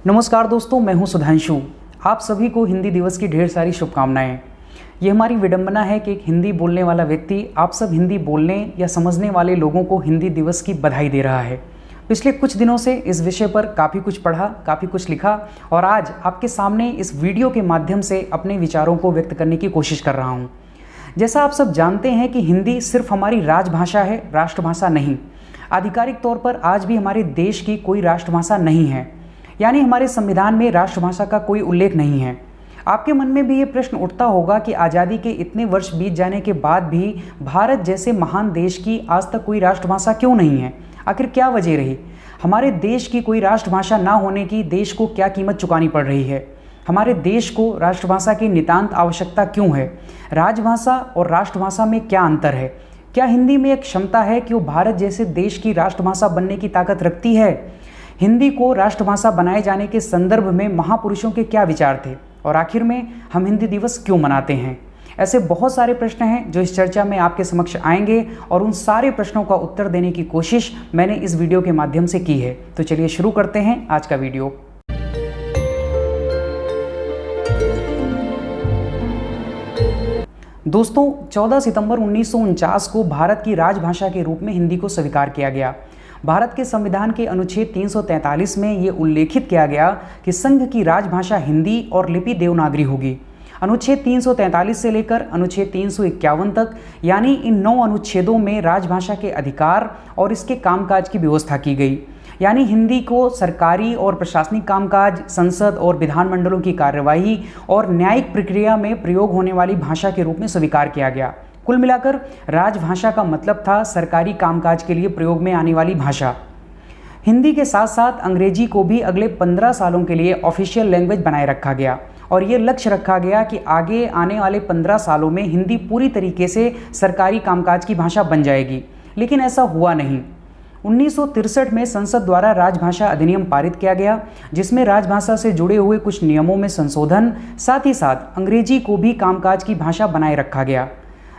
नमस्कार दोस्तों, मैं हूं सुधांशु। आप सभी को हिंदी दिवस की ढेर सारी शुभकामनाएं। ये हमारी विडंबना है कि एक हिंदी बोलने वाला व्यक्ति आप सब हिंदी बोलने या समझने वाले लोगों को हिंदी दिवस की बधाई दे रहा है। पिछले कुछ दिनों से इस विषय पर काफ़ी कुछ पढ़ा, काफ़ी कुछ लिखा और आज आपके सामने इस वीडियो के माध्यम से अपने विचारों को व्यक्त करने की कोशिश कर रहा हूँ। जैसा आप सब जानते हैं कि हिंदी सिर्फ हमारी राजभाषा है, राष्ट्रभाषा नहीं। आधिकारिक तौर पर आज भी हमारे देश की कोई राष्ट्रभाषा नहीं है, यानी हमारे संविधान में राष्ट्रभाषा का कोई उल्लेख नहीं है। आपके मन में भी ये प्रश्न उठता होगा कि आज़ादी के इतने वर्ष बीत जाने के बाद भी भारत जैसे महान देश की आज तक कोई राष्ट्रभाषा क्यों नहीं है? आखिर क्या वजह रही? हमारे देश की कोई राष्ट्रभाषा ना होने की देश को क्या कीमत चुकानी पड़ रही है? हमारे देश को राष्ट्रभाषा की नितांत आवश्यकता क्यों है? राजभाषा और राष्ट्रभाषा में क्या अंतर है? क्या हिंदी में एक क्षमता है कि वो भारत जैसे देश की राष्ट्रभाषा बनने की ताकत रखती है? हिंदी को राष्ट्रभाषा बनाए जाने के संदर्भ में महापुरुषों के क्या विचार थे और आखिर में हम हिंदी दिवस क्यों मनाते हैं? ऐसे बहुत सारे प्रश्न हैं जो इस चर्चा में आपके समक्ष आएंगे और उन सारे प्रश्नों का उत्तर देने की कोशिश मैंने इस वीडियो के माध्यम से की है। तो चलिए शुरू करते हैं आज का वीडियो। दोस्तों, 14 सितंबर 1949 को भारत की राजभाषा के रूप में हिंदी को स्वीकार किया गया। भारत के संविधान के अनुच्छेद 343 में ये उल्लेखित किया गया कि संघ की राजभाषा हिंदी और लिपि देवनागरी होगी। अनुच्छेद 343 से लेकर अनुच्छेद 351 तक, यानी इन 9 अनुच्छेदों में राजभाषा के अधिकार और इसके कामकाज की व्यवस्था की गई। यानी हिंदी को सरकारी और प्रशासनिक कामकाज, संसद और विधानमंडलों की कार्यवाही और न्यायिक प्रक्रिया में प्रयोग होने वाली भाषा के रूप में स्वीकार किया गया। कुल मिलाकर राजभाषा का मतलब था सरकारी कामकाज के लिए प्रयोग में आने वाली भाषा। हिंदी के साथ साथ अंग्रेजी को भी अगले 15 सालों के लिए ऑफिशियल लैंग्वेज बनाए रखा गया और ये लक्ष्य रखा गया कि आगे आने वाले 15 सालों में हिंदी पूरी तरीके से सरकारी कामकाज की भाषा बन जाएगी, लेकिन ऐसा हुआ नहीं। 1963 में संसद द्वारा राजभाषा अधिनियम पारित किया गया, जिसमें राजभाषा से जुड़े हुए कुछ नियमों में संशोधन, साथ ही साथ अंग्रेजी को भी कामकाज की भाषा बनाए रखा गया।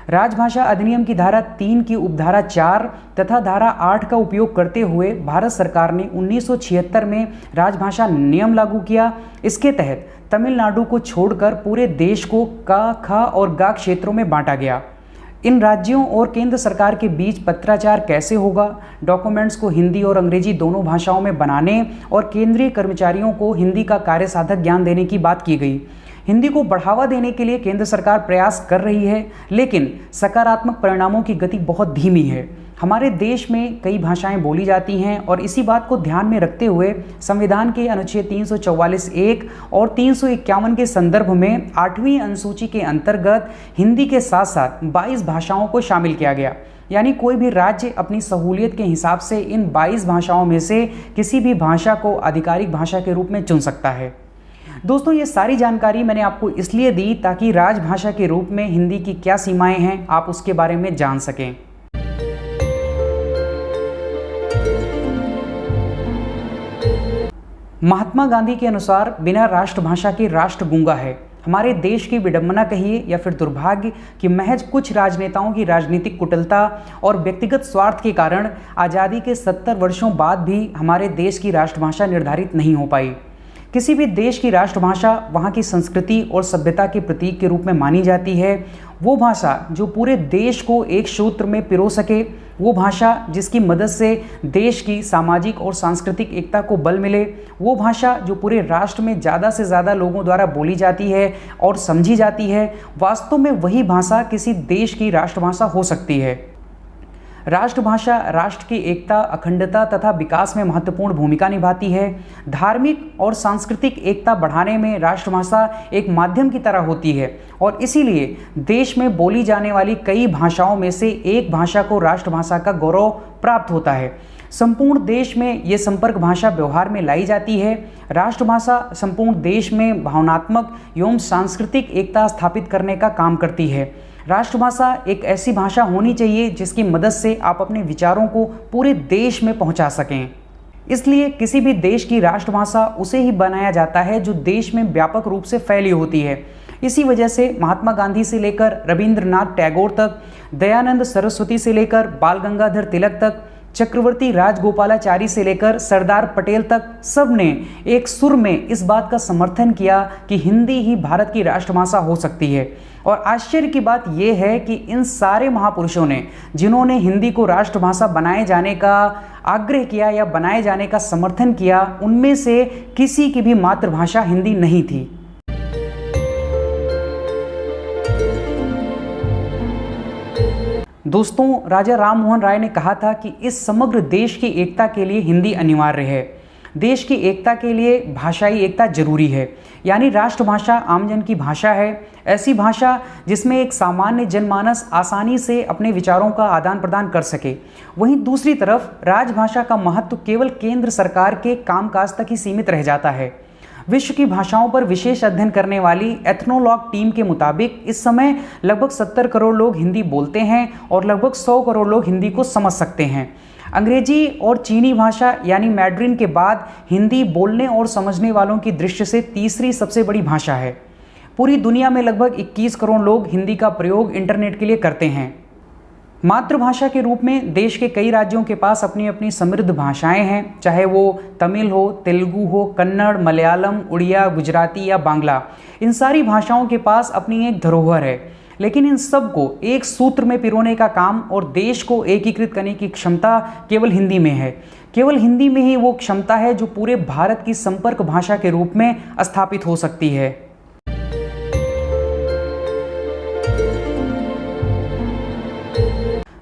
राजभाषा अधिनियम की धारा 3 की उपधारा 4 तथा धारा 8 का उपयोग करते हुए भारत सरकार ने 1976 में राजभाषा नियम लागू किया। इसके तहत तमिलनाडु को छोड़कर पूरे देश को क, ख और ग क्षेत्रों में बांटा गया। इन राज्यों और केंद्र सरकार के बीच पत्राचार कैसे होगा, डॉक्यूमेंट्स को हिंदी और अंग्रेजी दोनों भाषाओं में बनाने और केंद्रीय कर्मचारियों को हिंदी का कार्यसाधक ज्ञान देने की बात की गई। हिंदी को बढ़ावा देने के लिए केंद्र सरकार प्रयास कर रही है, लेकिन सकारात्मक परिणामों की गति बहुत धीमी है। हमारे देश में कई भाषाएं बोली जाती हैं और इसी बात को ध्यान में रखते हुए संविधान के अनुच्छेद 344(1) और 351 के संदर्भ में 8वीं अनुसूची के अंतर्गत हिंदी के साथ साथ 22 भाषाओं को शामिल किया गया। यानी कोई भी राज्य अपनी सहूलियत के हिसाब से इन 22 भाषाओं में से किसी भी भाषा को आधिकारिक भाषा के रूप में चुन सकता है। दोस्तों, ये सारी जानकारी मैंने आपको इसलिए दी ताकि राजभाषा के रूप में हिंदी की क्या सीमाएं हैं, आप उसके बारे में जान सकें। महात्मा गांधी के अनुसार बिना राष्ट्रभाषा के राष्ट्र गूंगा है। हमारे देश की विडंबना कहिए या फिर दुर्भाग्य कि महज कुछ राजनेताओं की राजनीतिक कुटिलता और व्यक्तिगत स्वार्थ के कारण आज़ादी के 70 वर्षों बाद भी हमारे देश की राष्ट्रभाषा निर्धारित नहीं हो पाई। किसी भी देश की राष्ट्रभाषा वहाँ की संस्कृति और सभ्यता के प्रतीक के रूप में मानी जाती है। वो भाषा जो पूरे देश को एक सूत्र में पिरो सके, वो भाषा जिसकी मदद से देश की सामाजिक और सांस्कृतिक एकता को बल मिले, वो भाषा जो पूरे राष्ट्र में ज़्यादा से ज़्यादा लोगों द्वारा बोली जाती है और समझी जाती है, वास्तव में वही भाषा किसी देश की राष्ट्रभाषा हो सकती है। राष्ट्रभाषा राष्ट्र की एकता, अखंडता तथा विकास में महत्वपूर्ण भूमिका निभाती है। धार्मिक और सांस्कृतिक एकता बढ़ाने में राष्ट्रभाषा एक माध्यम की तरह होती है और इसीलिए देश में बोली जाने वाली कई भाषाओं में से एक भाषा को राष्ट्रभाषा का गौरव प्राप्त होता है। संपूर्ण देश में ये संपर्क भाषा व्यवहार में लाई जाती है। राष्ट्रभाषा संपूर्ण देश में भावनात्मक एवं सांस्कृतिक एकता स्थापित करने का काम करती है। राष्ट्रभाषा एक ऐसी भाषा होनी चाहिए जिसकी मदद से आप अपने विचारों को पूरे देश में पहुंचा सकें। इसलिए किसी भी देश की राष्ट्रभाषा उसे ही बनाया जाता है जो देश में व्यापक रूप से फैली होती है। इसी वजह से महात्मा गांधी से लेकर रविंद्रनाथ टैगोर तक, दयानंद सरस्वती से लेकर बाल गंगाधर तिलक तक, चक्रवर्ती राजगोपालाचारी से लेकर सरदार पटेल तक सब ने एक सुर में इस बात का समर्थन किया कि हिंदी ही भारत की राष्ट्रभाषा हो सकती है। और आश्चर्य की बात यह है कि इन सारे महापुरुषों ने, जिन्होंने हिंदी को राष्ट्रभाषा बनाए जाने का आग्रह किया या बनाए जाने का समर्थन किया, उनमें से किसी की भी मातृभाषा हिंदी नहीं थी। दोस्तों, राजा राम मोहन राय ने कहा था कि इस समग्र देश की एकता के लिए हिंदी अनिवार्य है। देश की एकता के लिए भाषाई एकता जरूरी है, यानी राष्ट्रभाषा आमजन की भाषा है, ऐसी भाषा जिसमें एक सामान्य जनमानस आसानी से अपने विचारों का आदान प्रदान कर सके। वहीं दूसरी तरफ राजभाषा का महत्व केवल केंद्र सरकार के कामकाज तक ही सीमित रह जाता है। विश्व की भाषाओं पर विशेष अध्ययन करने वाली एथनोलॉग टीम के मुताबिक इस समय लगभग 70 करोड़ लोग हिंदी बोलते हैं और लगभग 100 करोड़ लोग हिंदी को समझ सकते हैं। अंग्रेजी और चीनी भाषा यानी मैड्रिन के बाद हिंदी बोलने और समझने वालों की दृष्टि से तीसरी सबसे बड़ी भाषा है। पूरी दुनिया में लगभग 21 करोड़ लोग हिंदी का प्रयोग इंटरनेट के लिए करते हैं। मातृभाषा के रूप में देश के कई राज्यों के पास अपनी अपनी समृद्ध भाषाएं हैं, चाहे वो तमिल हो, तेलुगु हो, कन्नड़, मलयालम, उड़िया, गुजराती या बांग्ला। इन सारी भाषाओं के पास अपनी एक धरोहर है, लेकिन इन सब को एक सूत्र में पिरोने का काम और देश को एकीकृत करने की क्षमता केवल हिंदी में है। केवल हिंदी में ही वो क्षमता है जो पूरे भारत की संपर्क भाषा के रूप में स्थापित हो सकती है।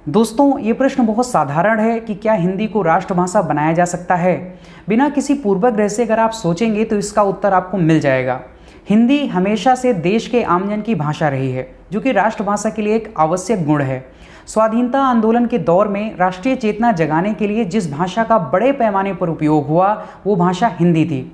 दोस्तों, ये प्रश्न बहुत साधारण है कि क्या हिंदी को राष्ट्रभाषा बनाया जा सकता है। बिना किसी पूर्वाग्रह से अगर आप सोचेंगे तो इसका उत्तर आपको मिल जाएगा। हिंदी हमेशा से देश के आमजन की भाषा रही है, जो कि राष्ट्रभाषा के लिए एक आवश्यक गुण है। स्वाधीनता आंदोलन के दौर में राष्ट्रीय चेतना जगाने के लिए जिस भाषा का बड़े पैमाने पर उपयोग हुआ, वो भाषा हिंदी थी।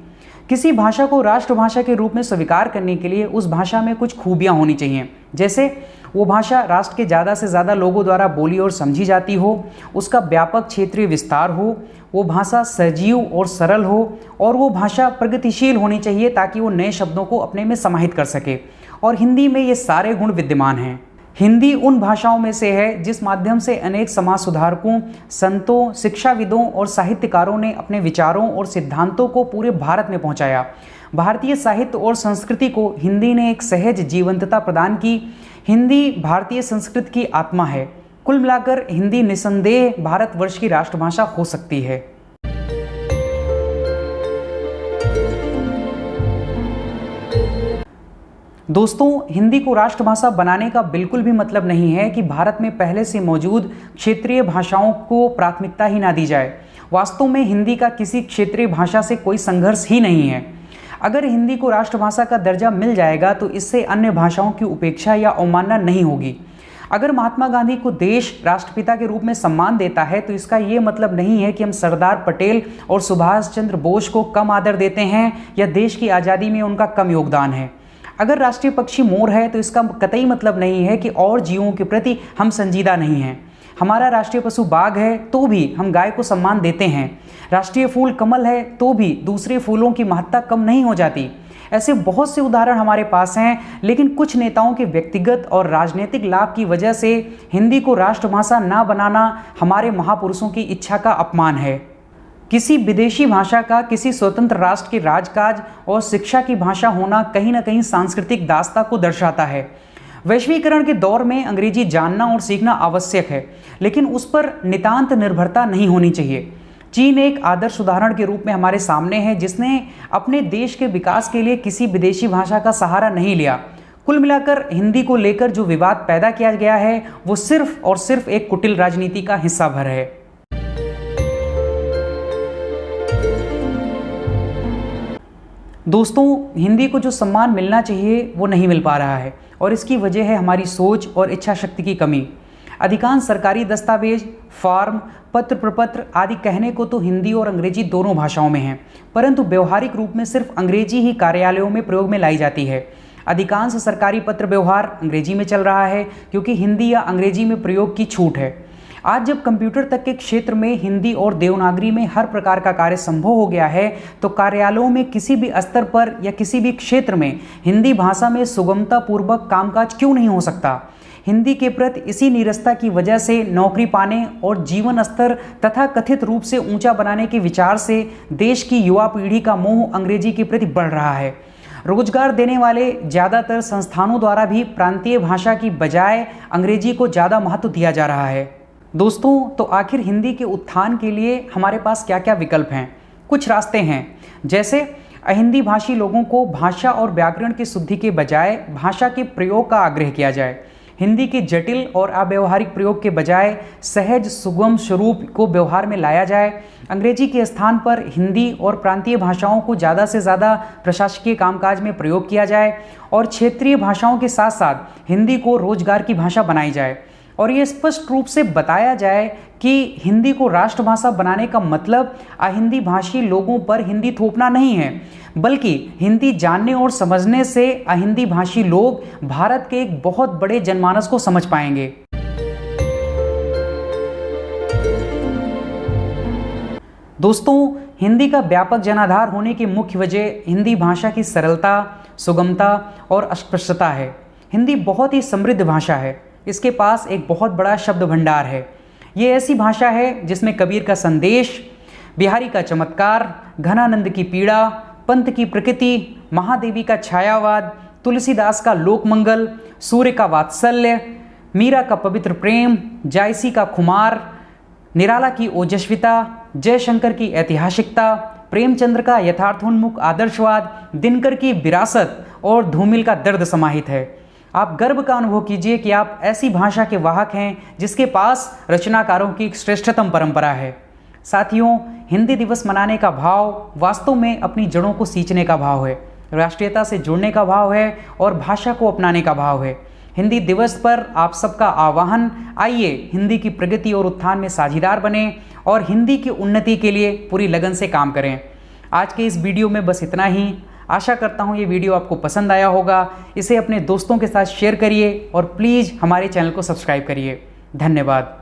किसी भाषा को राष्ट्रभाषा के रूप में स्वीकार करने के लिए उस भाषा में कुछ खूबियां होनी चाहिए, जैसे वो भाषा राष्ट्र के ज़्यादा से ज़्यादा लोगों द्वारा बोली और समझी जाती हो, उसका व्यापक क्षेत्रीय विस्तार हो, वो भाषा सजीव और सरल हो, और वो भाषा प्रगतिशील होनी चाहिए ताकि वो नए शब्दों को अपने में समाहित कर सके। और हिंदी में ये सारे गुण विद्यमान हैं। हिंदी उन भाषाओं में से है जिस माध्यम से अनेक समाज सुधारकों, संतों, शिक्षाविदों और साहित्यकारों ने अपने विचारों और सिद्धांतों को पूरे भारत में पहुंचाया। भारतीय साहित्य और संस्कृति को हिंदी ने एक सहज जीवंतता प्रदान की। हिंदी भारतीय संस्कृति की आत्मा है। कुल मिलाकर हिंदी निस्संदेह भारतवर्ष की राष्ट्रभाषा हो सकती है। दोस्तों, हिंदी को राष्ट्रभाषा बनाने का बिल्कुल भी मतलब नहीं है कि भारत में पहले से मौजूद क्षेत्रीय भाषाओं को प्राथमिकता ही ना दी जाए। वास्तव में हिंदी का किसी क्षेत्रीय भाषा से कोई संघर्ष ही नहीं है। अगर हिंदी को राष्ट्रभाषा का दर्जा मिल जाएगा तो इससे अन्य भाषाओं की उपेक्षा या अवमानना नहीं होगी। अगर महात्मा गांधी को देश राष्ट्रपिता के रूप में सम्मान देता है तो इसका ये मतलब नहीं है कि हम सरदार पटेल और सुभाष चंद्र बोस को कम आदर देते हैं या देश की आज़ादी में उनका कम योगदान है। अगर राष्ट्रीय पक्षी मोर है तो इसका कतई मतलब नहीं है कि और जीवों के प्रति हम संजीदा नहीं हैं। हमारा राष्ट्रीय पशु बाघ है तो भी हम गाय को सम्मान देते हैं। राष्ट्रीय फूल कमल है तो भी दूसरे फूलों की महत्ता कम नहीं हो जाती। ऐसे बहुत से उदाहरण हमारे पास हैं, लेकिन कुछ नेताओं के व्यक्तिगत और राजनीतिक लाभ की वजह से हिंदी को राष्ट्रभाषा ना बनाना हमारे महापुरुषों की इच्छा का अपमान है। किसी विदेशी भाषा का किसी स्वतंत्र राष्ट्र के राजकाज और शिक्षा की भाषा होना कहीं ना कहीं सांस्कृतिक दास्ता को दर्शाता है। वैश्वीकरण के दौर में अंग्रेजी जानना और सीखना आवश्यक है, लेकिन उस पर नितांत निर्भरता नहीं होनी चाहिए। चीन एक आदर्श उदाहरण के रूप में हमारे सामने है, जिसने अपने देश के विकास के लिए किसी विदेशी भाषा का सहारा नहीं लिया। कुल मिलाकर हिंदी को लेकर जो विवाद पैदा किया गया है वो सिर्फ और सिर्फ एक कुटिल राजनीति का हिस्सा भर है। दोस्तों, हिंदी को जो सम्मान मिलना चाहिए वो नहीं मिल पा रहा है और इसकी वजह है हमारी सोच और इच्छा शक्ति की कमी। अधिकांश सरकारी दस्तावेज, फॉर्म, पत्र प्रपत्र आदि कहने को तो हिंदी और अंग्रेजी दोनों भाषाओं में हैं, परंतु व्यवहारिक रूप में सिर्फ अंग्रेजी ही कार्यालयों में प्रयोग में लाई जाती है। अधिकांश सरकारी पत्र व्यवहार अंग्रेजी में चल रहा है क्योंकि हिंदी या अंग्रेजी में प्रयोग की छूट है। आज जब कंप्यूटर तक के क्षेत्र में हिंदी और देवनागरी में हर प्रकार का कार्य संभव हो गया है, तो कार्यालयों में किसी भी स्तर पर या किसी भी क्षेत्र में हिंदी भाषा में सुगमता पूर्वक कामकाज क्यों नहीं हो सकता। हिंदी के प्रति इसी नीरसता की वजह से नौकरी पाने और जीवन स्तर तथा कथित रूप से ऊंचा बनाने के विचार से देश की युवा पीढ़ी का मोह अंग्रेजी के प्रति बढ़ रहा है। रोजगार देने वाले ज़्यादातर संस्थानों द्वारा भी प्रांतीय भाषा की बजाय अंग्रेजी को ज़्यादा महत्व दिया जा रहा है। दोस्तों, तो आखिर हिंदी के उत्थान के लिए हमारे पास क्या क्या विकल्प हैं? कुछ रास्ते हैं, जैसे अहिंदी भाषी लोगों को भाषा और व्याकरण की शुद्धि के बजाय भाषा के प्रयोग का आग्रह किया जाए। हिंदी के जटिल और अव्यवहारिक प्रयोग के बजाय सहज सुगम स्वरूप को व्यवहार में लाया जाए। अंग्रेजी के स्थान पर हिंदी और प्रांतीय भाषाओं को ज़्यादा से ज़्यादा प्रशासकीय कामकाज में प्रयोग किया जाए और क्षेत्रीय भाषाओं के साथ साथ हिंदी को रोजगार की भाषा बनाई जाए। और ये स्पष्ट रूप से बताया जाए कि हिंदी को राष्ट्रभाषा बनाने का मतलब अहिंदी भाषी लोगों पर हिंदी थोपना नहीं है, बल्कि हिंदी जानने और समझने से अहिंदी भाषी लोग भारत के एक बहुत बड़े जनमानस को समझ पाएंगे। दोस्तों, हिंदी का व्यापक जनाधार होने की मुख्य वजह हिंदी भाषा की सरलता, सुगमता और अस्पष्टता है। हिंदी बहुत ही समृद्ध भाषा है। इसके पास एक बहुत बड़ा शब्द भंडार है। ये ऐसी भाषा है जिसमें कबीर का संदेश, बिहारी का चमत्कार, घनानंद की पीड़ा, पंत की प्रकृति, महादेवी का छायावाद, तुलसीदास का लोकमंगल, सूर्य का वात्सल्य, मीरा का पवित्र प्रेम, जायसी का खुमार, निराला की ओजस्विता, जयशंकर की ऐतिहासिकता, प्रेमचंद्र का यथार्थोन्मुख आदर्शवाद, दिनकर की विरासत और धूमिल का दर्द समाहित है। आप गर्व का अनुभव कीजिए कि आप ऐसी भाषा के वाहक हैं जिसके पास रचनाकारों की श्रेष्ठतम परंपरा है। साथियों, हिंदी दिवस मनाने का भाव वास्तव में अपनी जड़ों को सींचने का भाव है, राष्ट्रीयता से जुड़ने का भाव है और भाषा को अपनाने का भाव है। हिंदी दिवस पर आप सबका आह्वान, आइए हिंदी की प्रगति और उत्थान में साझीदार बने और हिंदी की उन्नति के लिए पूरी लगन से काम करें। आज के इस वीडियो में बस इतना ही। आशा करता हूँ ये वीडियो आपको पसंद आया होगा। इसे अपने दोस्तों के साथ शेयर करिए और प्लीज़ हमारे चैनल को सब्सक्राइब करिए। धन्यवाद।